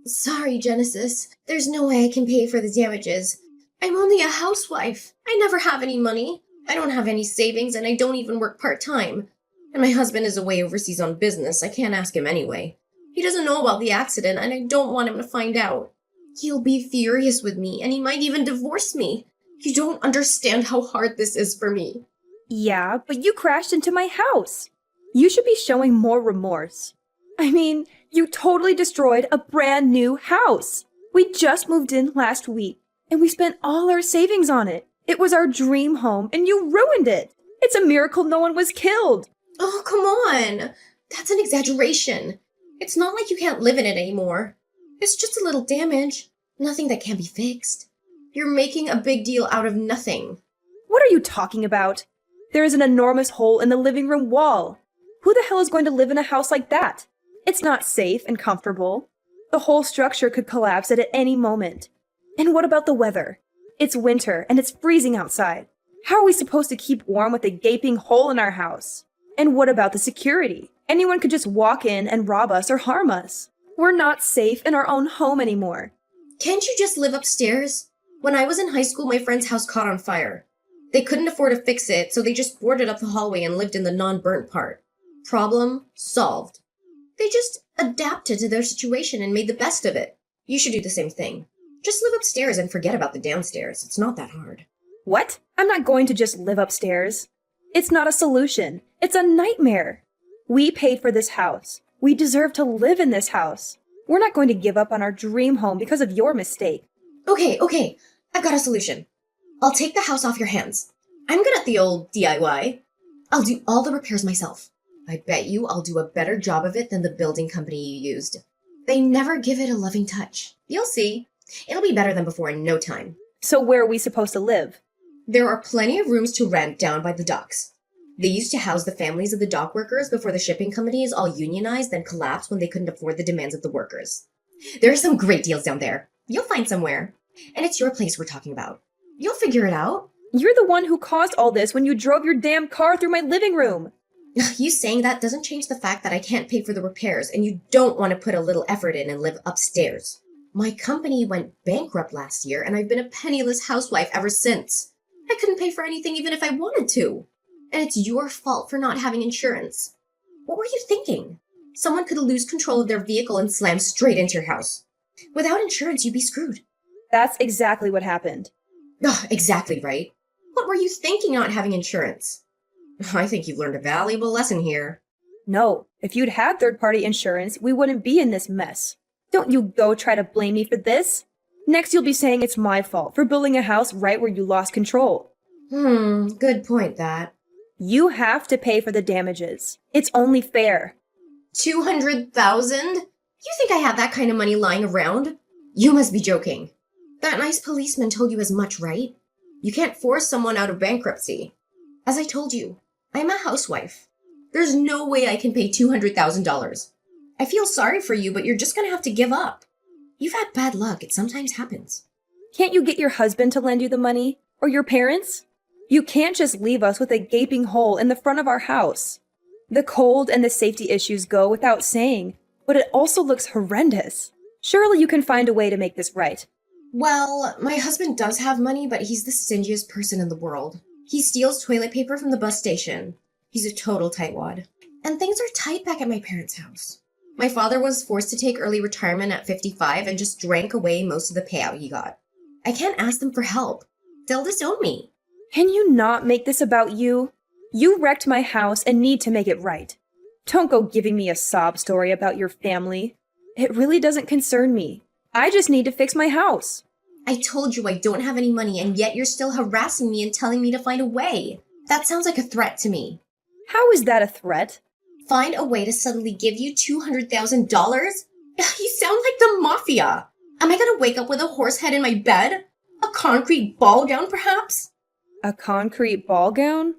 Sorry, Genesis. There's no way I can pay for the damages. I'm only a housewife. I never have any money. I don't have any savings, and I don't even work part-time. And my husband is away overseas on business. I can't ask him anyway. He doesn't know about the accident, and I don't want him to find out. He'll be furious with me, and he might even divorce me. You don't understand how hard this is for me. Yeah, but you crashed into my house. You should be showing more remorse. I mean, you totally destroyed a brand new house. We just moved in last week, and we spent all our savings on it. It was our dream home, and you ruined it. It's a miracle no one was killed. Oh, come on. That's an exaggeration. It's not like you can't live in it anymore. It's just a little damage. Nothing that can't be fixed. You're making a big deal out of nothing. What are you talking about? There is an enormous hole in the living room wall. Who the hell is going to live in a house like that? It's not safe and comfortable. The whole structure could collapse at any moment. And what about the weather? It's winter and it's freezing outside. How are we supposed to keep warm with a gaping hole in our house? And what about the security? Anyone could just walk in and rob us or harm us. We're not safe in our own home anymore. Can't you just live upstairs? When I was in high school, my friend's house caught on fire. They couldn't afford to fix it, so they just boarded up the hallway and lived in the non-burnt part. Problem solved. They just adapted to their situation and made the best of it. You should do the same thing. Just live upstairs and forget about the downstairs. It's not that hard. What? I'm not going to just live upstairs. It's not a solution. It's a nightmare. We paid for this house. We deserve to live in this house. We're not going to give up on our dream home because of your mistake. Okay. I've got a solution. I'll take the house off your hands. I'm good at the old DIY. I'll do all the repairs myself. I bet you I'll do a better job of it than the building company you used. They never give it a loving touch. You'll see. It'll be better than before in no time. So where are we supposed to live? There are plenty of rooms to rent down by the docks. They used to house the families of the dock workers before the shipping companies all unionized and collapsed when they couldn't afford the demands of the workers. There are some great deals down there. You'll find somewhere. And it's your place we're talking about. You'll figure it out. You're the one who caused all this when you drove your damn car through my living room. You saying that doesn't change the fact that I can't pay for the repairs and you don't want to put a little effort in and live upstairs. My company went bankrupt last year and I've been a penniless housewife ever since. I couldn't pay for anything even if I wanted to. And it's your fault for not having insurance. What were you thinking? Someone could lose control of their vehicle and slam straight into your house. Without insurance, you'd be screwed. That's exactly what happened. Ugh, exactly right. What were you thinking not having insurance? I think you've learned a valuable lesson here. No, if you'd had third-party insurance, we wouldn't be in this mess. Don't you go try to blame me for this. Next, you'll be saying it's my fault for building a house right where you lost control. Good point, that. You have to pay for the damages. It's only fair. 200,000? You think I have that kind of money lying around? You must be joking. That nice policeman told you as much, right? You can't force someone out of bankruptcy. As I told you, I'm a housewife. There's no way I can pay $200,000. I feel sorry for you, but you're just gonna have to give up. You've had bad luck. It sometimes happens. Can't you get your husband to lend you the money? Or your parents? You can't just leave us with a gaping hole in the front of our house. The cold and the safety issues go without saying, but it also looks horrendous. Surely you can find a way to make this right. Well, my husband does have money, but he's the stingiest person in the world. He steals toilet paper from the bus station. He's a total tightwad. And things are tight back at my parents' house. My father was forced to take early retirement at 55 and just drank away most of the payout he got. I can't ask them for help. They'll disown me. Can you not make this about you? You wrecked my house and need to make it right. Don't go giving me a sob story about your family. It really doesn't concern me. I just need to fix my house. I told you I don't have any money, and yet you're still harassing me and telling me to find a way. That sounds like a threat to me. How is that a threat? Find a way to suddenly give you $200,000? You sound like the mafia. Am I gonna wake up with a horse head in my bed? A concrete ball gown, perhaps? A concrete ball gown?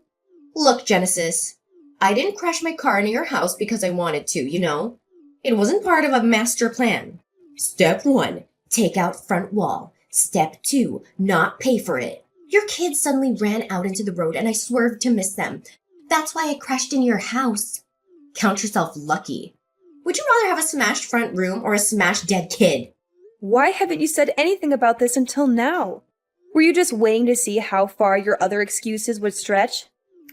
Look, Genesis, I didn't crash my car into your house because I wanted to, you know? It wasn't part of a master plan. Step 1, take out front wall. Step 2, not pay for it. Your kids suddenly ran out into the road and I swerved to miss them. That's why I crashed into your house. Count yourself lucky. Would you rather have a smashed front room or a smashed dead kid? Why haven't you said anything about this until now? Were you just waiting to see how far your other excuses would stretch?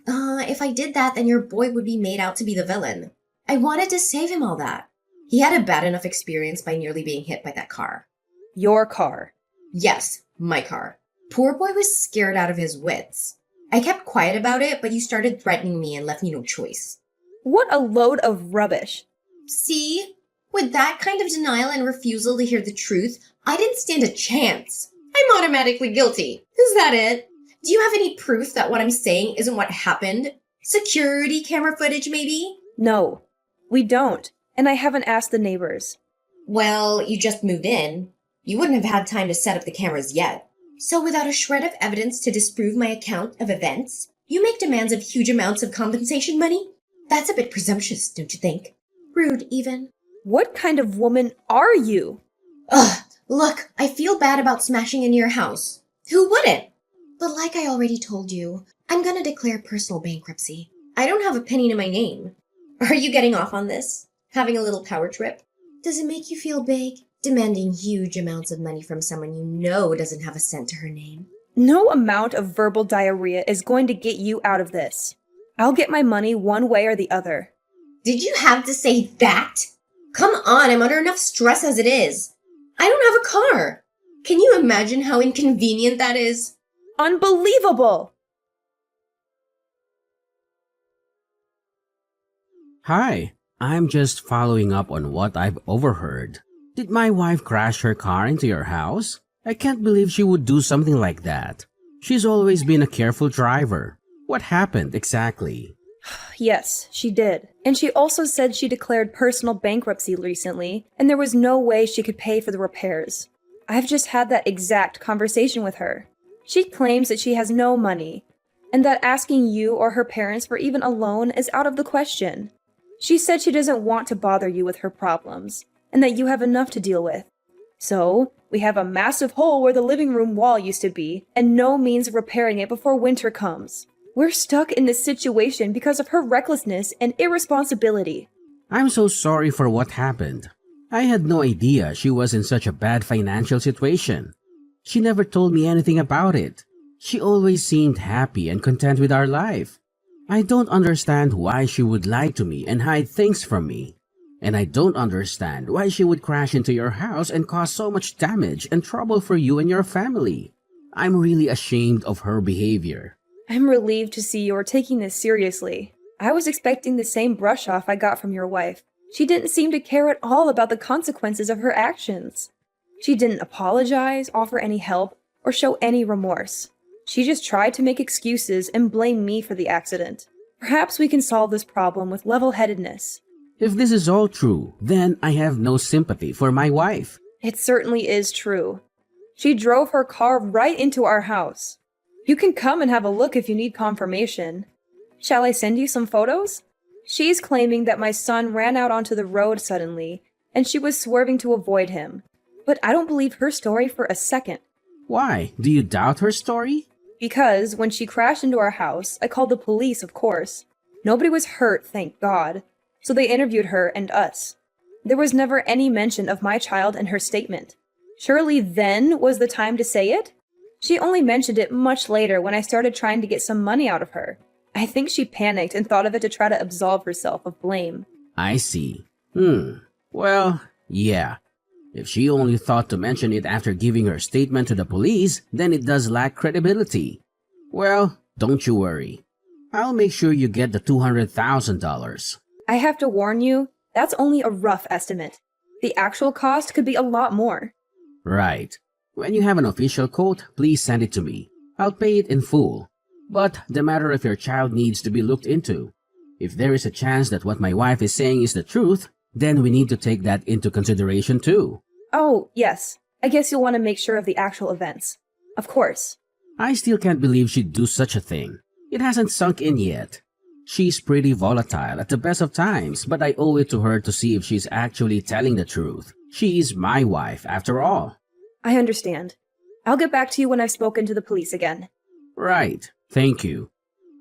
If I did that, then your boy would be made out to be the villain. I wanted to save him all that. He had a bad enough experience by nearly being hit by that car. Your car. Yes, my car. Poor boy was scared out of his wits. I kept quiet about it, but you started threatening me and left me no choice. What a load of rubbish. See? With that kind of denial and refusal to hear the truth, I didn't stand a chance. I'm automatically guilty. Is that it? Do you have any proof that what I'm saying isn't what happened? Security camera footage, maybe? No, we don't. And I haven't asked the neighbors. Well, you just moved in. You wouldn't have had time to set up the cameras yet. So without a shred of evidence to disprove my account of events, you make demands of huge amounts of compensation money? That's a bit presumptuous, don't you think? Rude, even. What kind of woman are you? Ugh, look, I feel bad about smashing into your house. Who wouldn't? But like I already told you, I'm gonna declare personal bankruptcy. I don't have a penny to my name. Are you getting off on this? Having a little power trip? Does it make you feel big? Demanding huge amounts of money from someone you know doesn't have a cent to her name? No amount of verbal diarrhea is going to get you out of this. I'll get my money one way or the other. Did you have to say that? Come on, I'm under enough stress as it is. I don't have a car. Can you imagine how inconvenient that is? Unbelievable! Hi, I'm just following up on what I've overheard. Did my wife crash her car into your house? I can't believe she would do something like that. She's always been a careful driver. What happened exactly? Yes, she did. And she also said she declared personal bankruptcy recently, and there was no way she could pay for the repairs. I've just had that exact conversation with her. She claims that she has no money, and that asking you or her parents for even a loan is out of the question. She said she doesn't want to bother you with her problems, and that you have enough to deal with. So, we have a massive hole where the living room wall used to be, and no means of repairing it before winter comes. We're stuck in this situation because of her recklessness and irresponsibility. I'm so sorry for what happened. I had no idea she was in such a bad financial situation. She never told me anything about it. She always seemed happy and content with our life. I don't understand why she would lie to me and hide things from me. And I don't understand why she would crash into your house and cause so much damage and trouble for you and your family. I'm really ashamed of her behavior. I'm relieved to see you're taking this seriously. I was expecting the same brush off I got from your wife. She didn't seem to care at all about the consequences of her actions. She didn't apologize, offer any help, or show any remorse. She just tried to make excuses and blame me for the accident. Perhaps we can solve this problem with level-headedness. If this is all true, then I have no sympathy for my wife. It certainly is true. She drove her car right into our house. You can come and have a look if you need confirmation. Shall I send you some photos? She's claiming that my son ran out onto the road suddenly, and she was swerving to avoid him. But I don't believe her story for a second. Why? Do you doubt her story? Because when she crashed into our house, I called the police, of course. Nobody was hurt, thank God. So they interviewed her and us. There was never any mention of my child in her statement. Surely then was the time to say it? She only mentioned it much later when I started trying to get some money out of her. I think she panicked and thought of it to try to absolve herself of blame. I see. Well, yeah. If she only thought to mention it after giving her statement to the police, then it does lack credibility. Well, don't you worry. I'll make sure you get the $200,000. I have to warn you, that's only a rough estimate. The actual cost could be a lot more. Right. When you have an official quote, please send it to me. I'll pay it in full. But the matter of your child needs to be looked into. If there is a chance that what my wife is saying is the truth, then we need to take that into consideration too. Oh, yes. I guess you'll want to make sure of the actual events. Of course. I still can't believe she'd do such a thing. It hasn't sunk in yet. She's pretty volatile at the best of times, but I owe it to her to see if she's actually telling the truth. She's my wife, after all. I understand. I'll get back to you when I've spoken to the police again. Right. Thank you.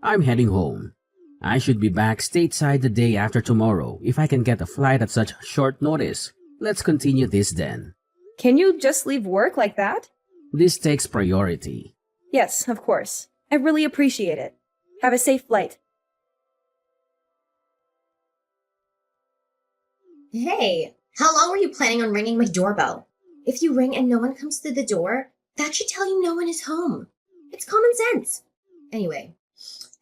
I'm heading home. I should be back stateside the day after tomorrow if I can get a flight at such short notice. Let's continue this then. Can you just leave work like that? This takes priority. Yes, of course. I really appreciate it. Have a safe flight. Hey, how long were you planning on ringing my doorbell? If you ring and no one comes through the door, that should tell you no one is home. It's common sense. Anyway,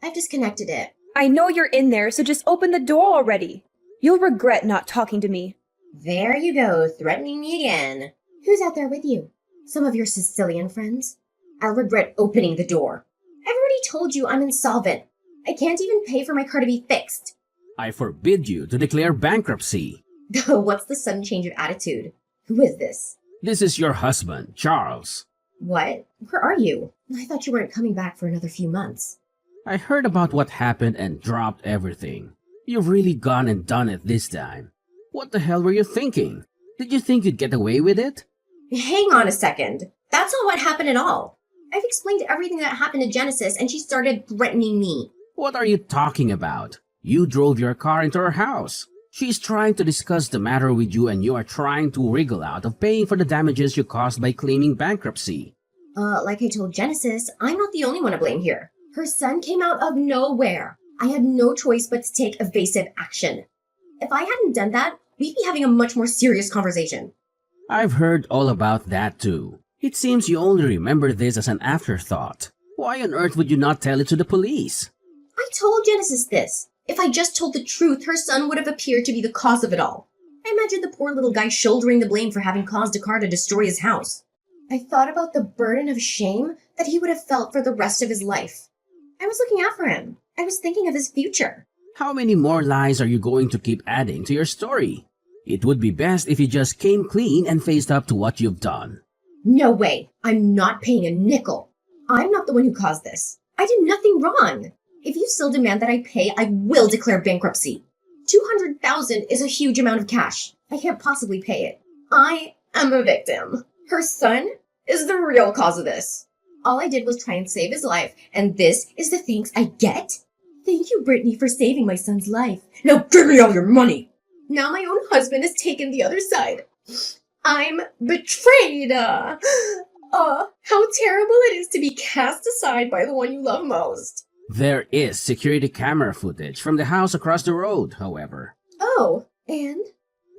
I've disconnected it. I know you're in there, so just open the door already. You'll regret not talking to me. There you go, threatening me again. Who's out there with you? Some of your Sicilian friends? I'll regret opening the door. I've already told you I'm insolvent. I can't even pay for my car to be fixed. I forbid you to declare bankruptcy. What's the sudden change of attitude? Who is this? This is your husband, Charles. What? Where are you? I thought you weren't coming back for another few months. I heard about what happened and dropped everything. You've really gone and done it this time. What the hell were you thinking? Did you think you'd get away with it? Hang on a second. That's not what happened at all. I've explained everything that happened to Genesis and she started threatening me. What are you talking about? You drove your car into her house. She's trying to discuss the matter with you and you are trying to wriggle out of paying for the damages you caused by claiming bankruptcy. Like I told Genesis, I'm not the only one to blame here. Her son came out of nowhere. I had no choice but to take evasive action. If I hadn't done that, we'd be having a much more serious conversation. I've heard all about that too. It seems you only remember this as an afterthought. Why on earth would you not tell it to the police? I told Genesis this. If I just told the truth, her son would have appeared to be the cause of it all. I imagined the poor little guy shouldering the blame for having caused a car to destroy his house. I thought about the burden of shame that he would have felt for the rest of his life. I was looking out for him. I was thinking of his future. How many more lies are you going to keep adding to your story? It would be best if you just came clean and faced up to what you've done. No way. I'm not paying a nickel. I'm not the one who caused this. I did nothing wrong. If you still demand that I pay, I will declare bankruptcy. $200,000 is a huge amount of cash. I can't possibly pay it. I am a victim. Her son is the real cause of this. All I did was try and save his life, and this is the thanks I get? Thank you, Brittany, for saving my son's life. Now give me all your money. Now my own husband has taken the other side. I'm betrayed. How terrible it is to be cast aside by the one you love most. There is security camera footage from the house across the road, however. Oh, and?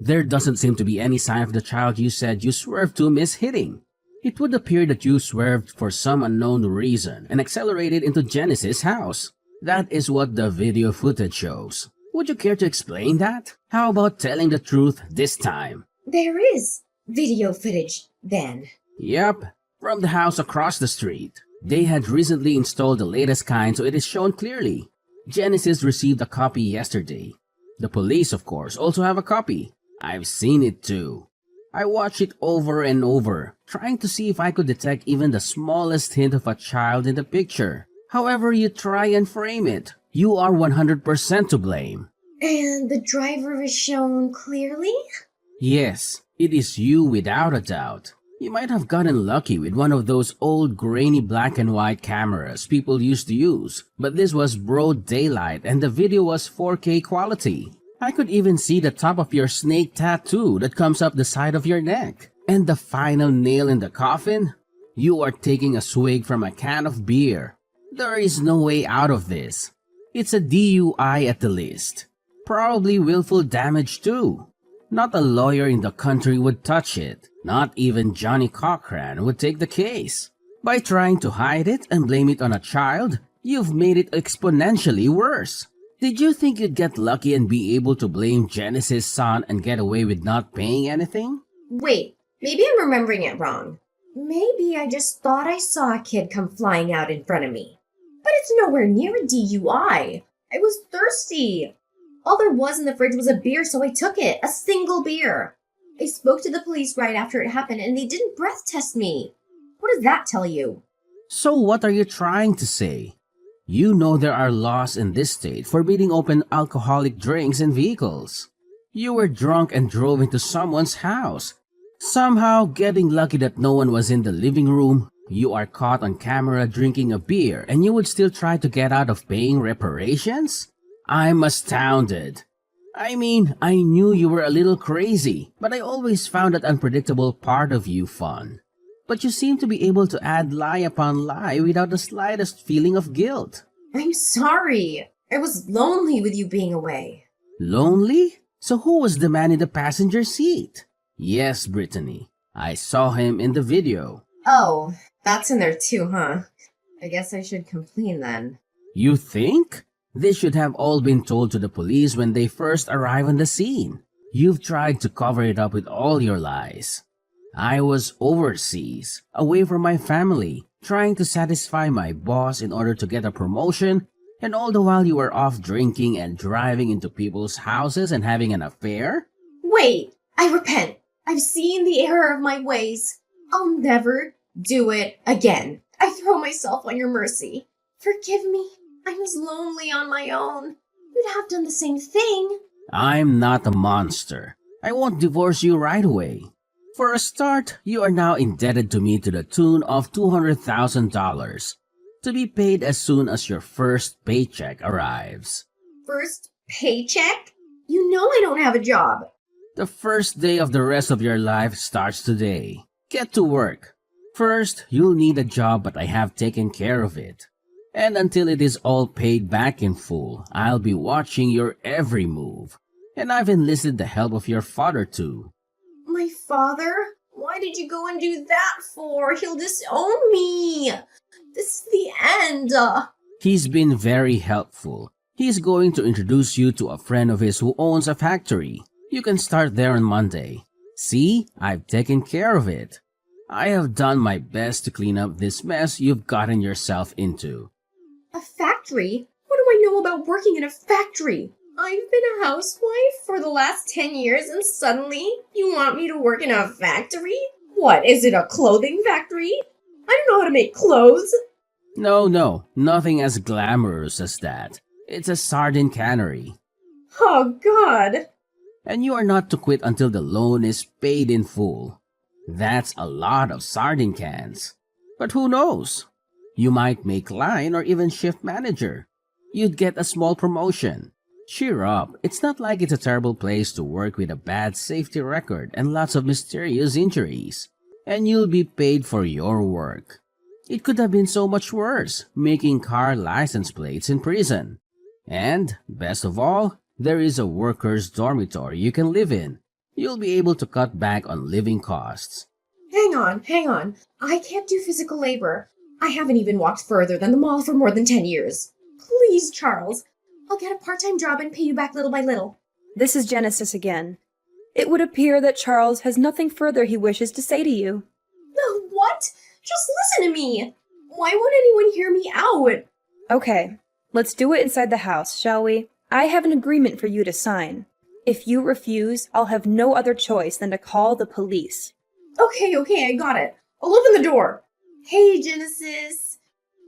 There doesn't seem to be any sign of the child you said you swerved to miss hitting. It would appear that you swerved for some unknown reason and accelerated into Genesis' house. That is what the video footage shows. Would you care to explain that? How about telling the truth this time? There is video footage, then. Yep, from the house across the street. They had recently installed the latest kind, so it is shown clearly. Genesis received a copy yesterday. The police, of course, also have a copy. I've seen it too. I watched it over and over, trying to see if I could detect even the smallest hint of a child in the picture. However you try and frame it, you are 100% to blame. And the driver is shown clearly? Yes, it is you without a doubt. You might have gotten lucky with one of those old grainy black and white cameras people used to use, but this was broad daylight and the video was 4K quality. I could even see the top of your snake tattoo that comes up the side of your neck. And the final nail in the coffin? You are taking a swig from a can of beer. There is no way out of this. It's a DUI at the least. Probably willful damage too. Not a lawyer in the country would touch it. Not even Johnny Cochran would take the case. By trying to hide it and blame it on a child, you've made it exponentially worse. Did you think you'd get lucky and be able to blame Genesis' son and get away with not paying anything? Wait, maybe I'm remembering it wrong. Maybe I just thought I saw a kid come flying out in front of me. But it's nowhere near a DUI. I was thirsty. All there was in the fridge was a beer, so I took it. A single beer. I spoke to the police right after it happened, and they didn't breath test me. What does that tell you? So what are you trying to say? You know there are laws in this state forbidding open alcoholic drinks in vehicles. You were drunk and drove into someone's house. Somehow, getting lucky that no one was in the living room, you are caught on camera drinking a beer and you would still try to get out of paying reparations? I'm astounded. I mean, I knew you were a little crazy, but I always found that unpredictable part of you fun. But you seem to be able to add lie upon lie without the slightest feeling of guilt. I'm sorry. I was lonely with you being away. Lonely? So who was the man in the passenger seat? Yes, Brittany. I saw him in the video. Oh, that's in there too, huh? I guess I should complain then. You think? This should have all been told to the police when they first arrive on the scene. You've tried to cover it up with all your lies. I was overseas, away from my family, trying to satisfy my boss in order to get a promotion, and all the while you were off drinking and driving into people's houses and having an affair? Wait, I repent. I've seen the error of my ways. I'll never do it again. I throw myself on your mercy. Forgive me. I was lonely on my own. You'd have done the same thing. I'm not a monster. I won't divorce you right away. For a start, you are now indebted to me to the tune of $200,000 to be paid as soon as your first paycheck arrives. First paycheck? You know I don't have a job. The first day of the rest of your life starts today. Get to work. First, you'll need a job, but I have taken care of it. And until it is all paid back in full, I'll be watching your every move. And I've enlisted the help of your father too. My father? Why did you go and do that for? He'll disown me. This is the end. He's been very helpful. He's going to introduce you to a friend of his who owns a factory. You can start there on Monday. See, I've taken care of it. I have done my best to clean up this mess you've gotten yourself into. A factory? What do I know about working in a factory? I've been a housewife for the last 10 years and suddenly you want me to work in a factory? What, is it a clothing factory? I don't know how to make clothes. No, nothing as glamorous as that. It's a sardine cannery. Oh, God. And you are not to quit until the loan is paid in full. That's a lot of sardine cans. But who knows? You might make line or even shift manager. You'd get a small promotion. Cheer up, it's not like it's a terrible place to work with a bad safety record and lots of mysterious injuries. And you'll be paid for your work. It could have been so much worse, making car license plates in prison. And, best of all, there is a workers' dormitory you can live in. You'll be able to cut back on living costs. Hang on. I can't do physical labor. I haven't even walked further than the mall for more than 10 years. Please, Charles. I'll get a part-time job and pay you back little by little. This is Genesis again. It would appear that Charles has nothing further he wishes to say to you. No, what? Just listen to me. Why won't anyone hear me out? Okay, let's do it inside the house, shall we? I have an agreement for you to sign. If you refuse, I'll have no other choice than to call the police. Okay, I got it. I'll open the door. Hey, Genesis.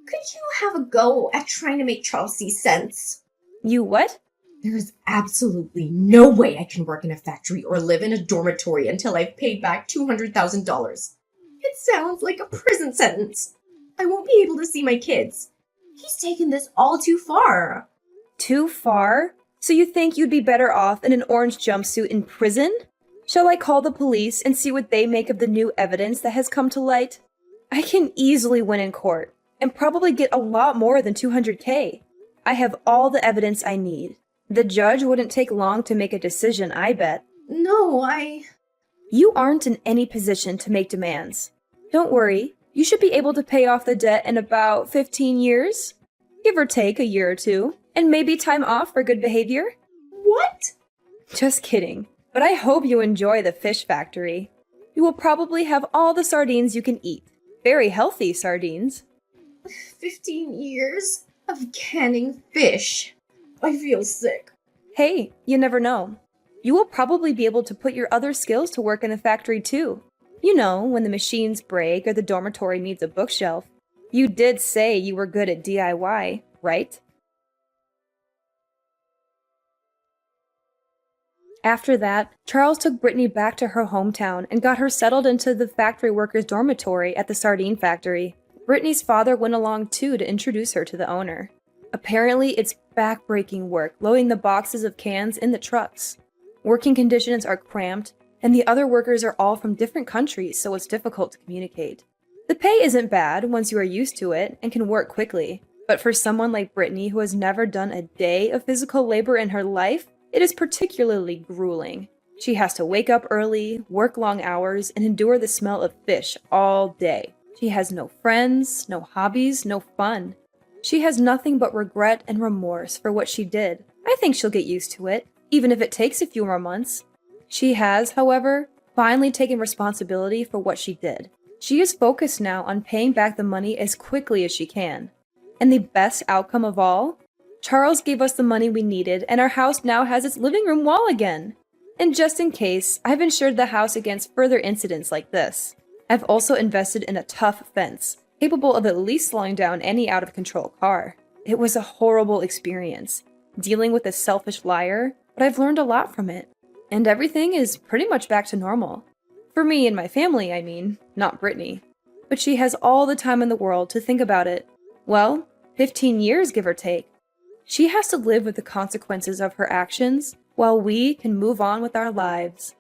Could you have a go at trying to make Charles see sense? You what? There is absolutely no way I can work in a factory or live in a dormitory until I've paid back $200,000. It sounds like a prison sentence. I won't be able to see my kids. He's taken this all too far. Too far? So you think you'd be better off in an orange jumpsuit in prison? Shall I call the police and see what they make of the new evidence that has come to light? I can easily win in court, and probably get a lot more than $200K. I have all the evidence I need. The judge wouldn't take long to make a decision, I bet. No, You aren't in any position to make demands. Don't worry, you should be able to pay off the debt in about 15 years. Give or take a year or two, and maybe time off for good behavior. What? Just kidding, but I hope you enjoy the fish factory. You will probably have all the sardines you can eat. Very healthy sardines. 15 years of canning fish. I feel sick. Hey, you never know. You will probably be able to put your other skills to work in the factory too. You know, when the machines break or the dormitory needs a bookshelf. You did say you were good at DIY, right? After that, Charles took Brittany back to her hometown and got her settled into the factory workers' dormitory at the sardine factory. Brittany's father went along too to introduce her to the owner. Apparently, it's back-breaking work loading the boxes of cans in the trucks. Working conditions are cramped, and the other workers are all from different countries, so it's difficult to communicate. The pay isn't bad once you are used to it and can work quickly, but for someone like Brittany who has never done a day of physical labor in her life, it is particularly grueling. She has to wake up early, work long hours, and endure the smell of fish all day. She has no friends, no hobbies, no fun. She has nothing but regret and remorse for what she did. I think she'll get used to it, even if it takes a few more months. She has, however, finally taken responsibility for what she did. She is focused now on paying back the money as quickly as she can. And the best outcome of all? Charles gave us the money we needed, and our house now has its living room wall again. And just in case, I've insured the house against further incidents like this. I've also invested in a tough fence, capable of at least slowing down any out-of-control car. It was a horrible experience, dealing with a selfish liar, but I've learned a lot from it. And everything is pretty much back to normal. For me and my family, I mean, not Brittany. But she has all the time in the world to think about it. Well, 15 years, give or take. She has to live with the consequences of her actions, while we can move on with our lives.